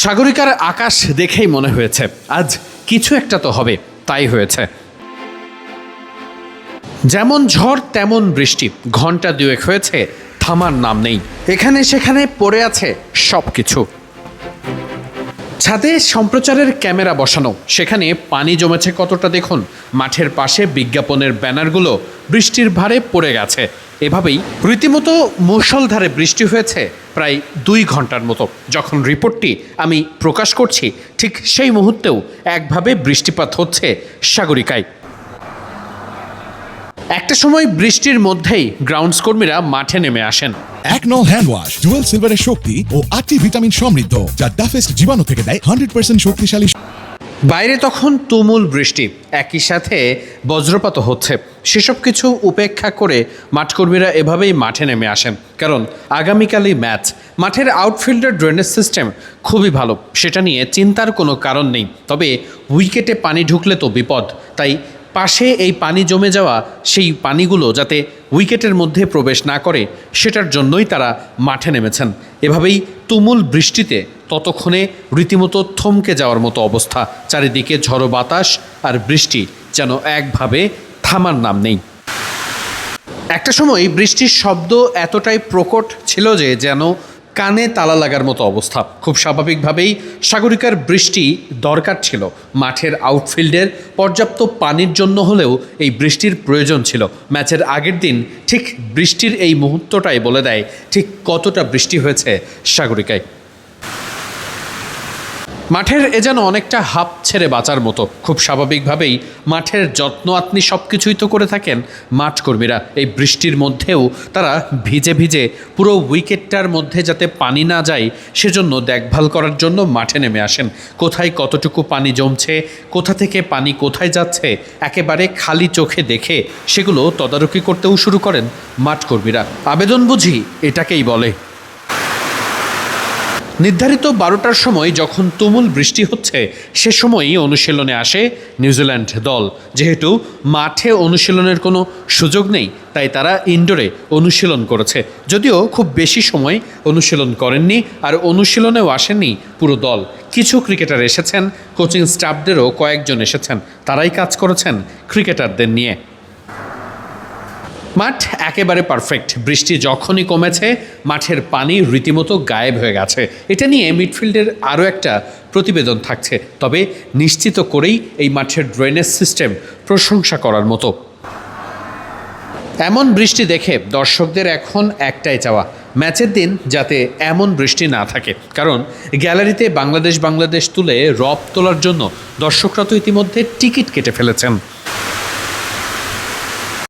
সাগরিকার আকাশ দেখেই মনে হয়েছে আজ কিছু একটা তো হবে, তাই হয়েছে। যেমন ঝড় তেমন বৃষ্টি, ঘন্টা দুয়েক হয়েছে, থামার নাম নেই। এখানে সেখানে পড়ে আছে সব কিছু। ছাদে সম্প্রচারের ক্যামেরা বসানো, সেখানে পানি জমেছে কতটা দেখুন। মাঠের পাশে বিজ্ঞাপনের ব্যানারগুলো বৃষ্টির ভারে পড়ে গেছে। এভাবেই রীতিমতো মুষলধারে বৃষ্টি হয়েছে প্রায় 2 ঘন্টার মতো। যখন রিপোর্টটি আমি প্রকাশ করছি ঠিক সেই মুহূর্তেও একভাবে বৃষ্টিপাত হচ্ছে সাগরিকায়। একটা সময় বৃষ্টির মধ্যেই গ্রাউন্ডস কর্মীরা মাঠে নেমে আসেন। এক নল হ্যান্ড ওয়াশ, ডুয়েল সিলভারের শক্তি ও 8টি ভিটামিন সমৃদ্ধ, যা টাফেস্ট জীবাণু থেকে দেয় 100% শক্তিশালী। বাইরে তখন তুমুল বৃষ্টি, একই সাথে বজ্রপাত হচ্ছে। সেসব কিছু উপেক্ষা করে মাঠকর্মীরা এভাবেই মাঠে নেমে আসেন, কারণ আগামীকালই ম্যাচ। মাঠের আউটফিল্ডের ড্রেনেজ সিস্টেম খুবই ভালো, সেটা নিয়ে চিন্তার কোনো কারণ নেই। তবে উইকেটে পানি ঢুকলে তো বিপদ, তাই পাশে এই পানি জমে যাওয়া সেই পানিগুলো যাতে উইকেটের মধ্যে প্রবেশ না করে সেটার জন্যই তারা মাঠে নেমেছেন। এভাবেই তুমুল বৃষ্টিতে ততক্ষণে রীতিমতো থমকে যাওয়ার মতো অবস্থা। চারিদিকে ঝড়ো বাতাস আর বৃষ্টি যেন একভাবে থামার নাম নেই। একটা সময় বৃষ্টির শব্দ এতটাই প্রকট ছিল যে যেন কানে তালা লাগার মতো অবস্থা। খুব স্বাভাবিকভাবেই সাগরিকার বৃষ্টি দরকার ছিল। মাঠের আউটফিল্ডের পর্যাপ্ত পানির জন্য হলেও এই বৃষ্টির প্রয়োজন ছিল। ম্যাচের আগের দিন ঠিক বৃষ্টির এই মুহূর্তটাই বলে দেয় ঠিক কতটা বৃষ্টি হয়েছে সাগরিকায়। মাঠের এ যেন অনেকটা হাঁপ ছেড়ে বাঁচার মতো। খুব স্বাভাবিকভাবেই মাঠের যত্ন আত্মি সব কিছুই তো করে থাকেন মাঠ কর্মীরা। এই বৃষ্টির মধ্যেও তারা ভিজে ভিজে পুরো উইকেটটার মধ্যে যাতে পানি না যায় সেজন্য দেখভাল করার জন্য মাঠে নেমে আসেন। কোথায় কতটুকু পানি জমছে, কোথা থেকে পানি কোথায় যাচ্ছে একেবারে খালি চোখে দেখে সেগুলো তদারকি করতেও শুরু করেন মাঠ কর্মীরা। আবেদন বুঝি এটাকেই বলে। নির্ধারিত 12টার সময় যখন তুমুল বৃষ্টি হচ্ছে সে সময়ই অনুশীলনে আসে নিউজিল্যান্ড দল। যেহেতু মাঠে অনুশীলনের কোনো সুযোগ নেই তাই তারা ইনডোরে অনুশীলন করেছে। যদিও খুব বেশি সময় অনুশীলন করেননি, আর অনুশীলনেও আসেননি পুরো দল। কিছু ক্রিকেটার এসেছেন, কোচিং স্টাফদেরও কয়েকজন এসেছেন, তারাই কাজ করেছেন ক্রিকেটারদের নিয়ে। মাঠ একেবারে পারফেক্ট। বৃষ্টি যখনই কমেছে মাঠের পানি রীতিমতো গায়েব হয়ে গেছে। এটা নিয়ে মিডফিল্ডের আরও একটা প্রতিবেদন থাকছে, তবে নিশ্চিত করেই এই মাঠের ড্রেনেজ সিস্টেম প্রশংসা করার মতো। এমন বৃষ্টি দেখে দর্শকদের এখন একটাই চাওয়া, ম্যাচের দিন যাতে এমন বৃষ্টি না থাকে। কারণ গ্যালারিতে বাংলাদেশ তুলে রব তোলার জন্য দর্শকরা তো ইতিমধ্যে টিকিট কেটে ফেলেছেন।